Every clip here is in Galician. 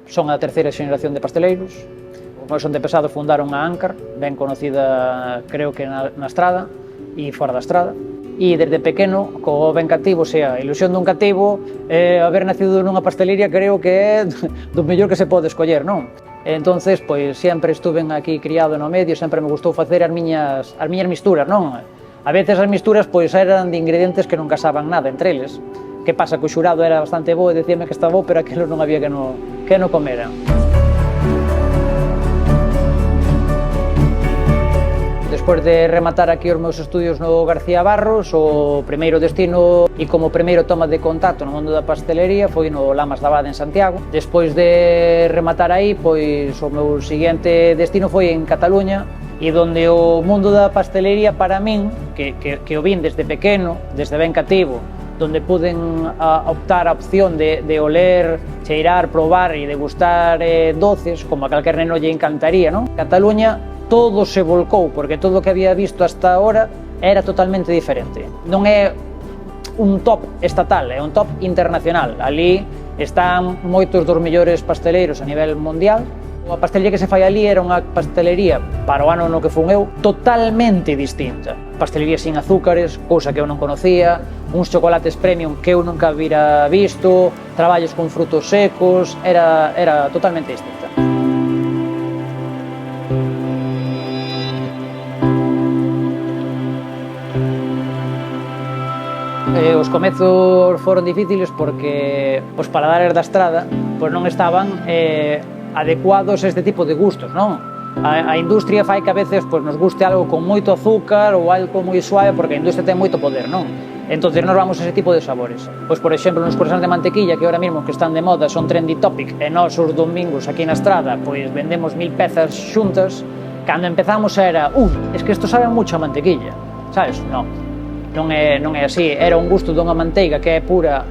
Son a terceira xeneración de pasteleiros. Os meus antepasados fundaron a Ancar, ben conocida, creo que na Estrada e fora da Estrada. E desde pequeno, co ben cativo, o sea, a ilusión dun cativo, haber nacido nunha pastelería creo que é do mellor que se pode escoller, non? Entonces, pois, sempre estuve aquí criado no medio, sempre me gustou facer as miñas misturas, non? A veces as misturas, pois, eran de ingredientes que non casaban nada entre eles. Que pasa? Que o xurado era bastante bo e dicíame que estaba bo, pero aquilo non había que no comeran. Despois de rematar aquí os meus estudios no García Barros, o primeiro destino e como primeiro toma de contacto no mundo da pastelería foi no Lamas da Abade en Santiago. Despois de rematar aí, pois o meu seguinte destino foi en Cataluña, e donde o mundo da pastelería para min, que o vin desde pequeno, desde ben cativo, donde puden optar a opción de oler, cheirar, probar e degustar doces, como a calquer neno lle encantaría, non? Cataluña todo se volcou, porque todo o que había visto hasta ahora era totalmente diferente. Non é un top estatal, é un top internacional. Ali están moitos dos mellores pasteleiros a nivel mundial. A pastelería que se fai ali era unha pastelería, para o ano no que fun eu, totalmente distinta. Pastelería sin azúcares, cousa que eu non conocía, uns chocolates premium que eu nunca vira visto, traballos con frutos secos, era totalmente distinta. Os comezos foron difíciles porque os paladares da Estrada non estaban adecuados a este tipo de gustos, non? A industria fai que a veces nos guste algo con moito azúcar ou algo moi suave, porque a industria ten moito poder, non? Entón, nos vamos a ese tipo de sabores. Pois, por exemplo, nos croissants de mantequilla, que ahora mesmo que están de moda, son trendy topic, e nós os domingos aquí na Estrada, pois vendemos 1000 pezas xuntas. Cando empezamos era, es que isto sabe mucho a mantequilla, sabes? Non é así. Era un gusto dunha manteiga que é pura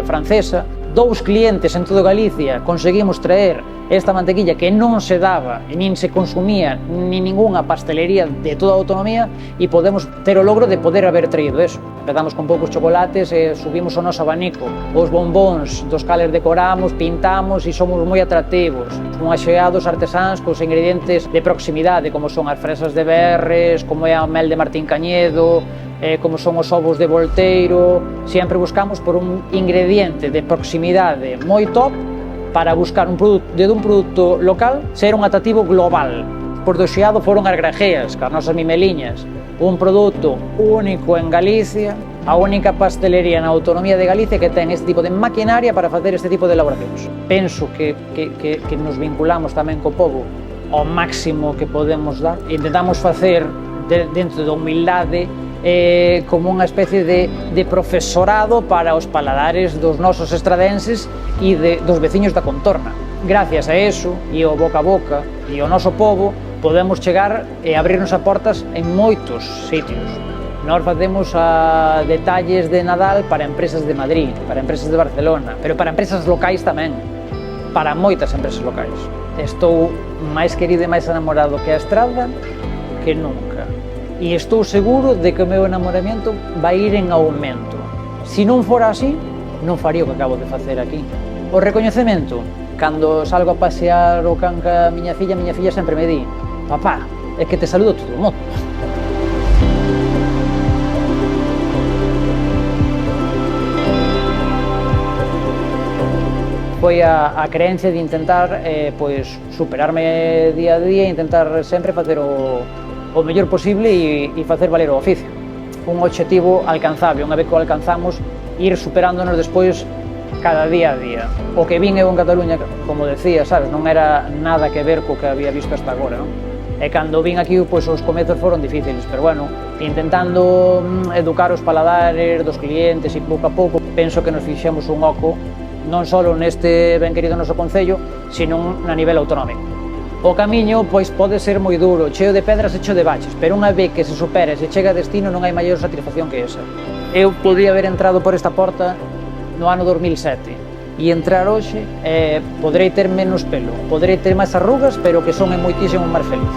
francesa. 2 clientes en toda Galicia conseguimos traer esta mantequilla que non se daba e nin se consumía ni ningunha pastelería de toda a autonomía, e podemos ter o logro de poder haber traído eso. Empezamos con poucos chocolates e subimos o noso abanico, os bombóns dos cales decoramos, pintamos e somos moi atractivos. Son axeados artesáns cos ingredientes de proximidade, como son as fresas de Berres, como é a mel de Martín Cañedo, como son os ovos de Volteiro. Sempre buscamos por un ingrediente de proximidade moi top para buscar un produto local ser un atractivo global. Por do xeado foron as grajeas, as nosas mimeliñas, un produto único en Galicia, a única pastelería na autonomía de Galicia que ten este tipo de maquinaria para facer este tipo de elaboracións. Penso que nos vinculamos tamén co pobo ao máximo que podemos dar. Intentamos facer dentro da humildade como unha especie de profesorado para os paladares dos nosos estradenses e dos veciños da contorna. Gracias a eso, e o boca a boca, e o noso pobo, podemos chegar e abrirnos a portas en moitos sitios. Nós facemos detalles de Nadal para empresas de Madrid, para empresas de Barcelona, pero para empresas locais tamén, para moitas empresas locais. Estou máis querido e máis enamorado que a Estrada que nunca. E estou seguro de que o meu enamoramiento vai ir en aumento. Se non fora así, non faría o que acabo de facer aquí. O recoñecemento, cando salgo a pasear o can ca miña filla sempre me di: papá, é que te saludo todo o mundo. Foi a creencia de intentar superarme día a día e intentar sempre facer o mellor posible e facer valer o oficio. Un obxectivo alcanzable, unha vez que o alcanzamos, ir superándonos despois cada día a día. O que vin eu en Cataluña, como decía, sabes, non era nada que ver co que había visto hasta agora, non? E cando vin aquí, pois os comezos foron difíciles, pero bueno, intentando educar os paladares dos clientes e pouco a pouco, penso que nos fixemos un oco non só neste ben querido noso concello, sino a nivel autonómico. O camiño pois pode ser moi duro, cheo de pedras e cheo de baches, pero unha vez que se supera e se chega a destino non hai maior satisfacción que esa. Eu podía haber entrado por esta porta no ano 2007 e entrar hoxe, poderei ter menos pelo, poderei ter máis arrugas, pero que son moitísimo máis feliz.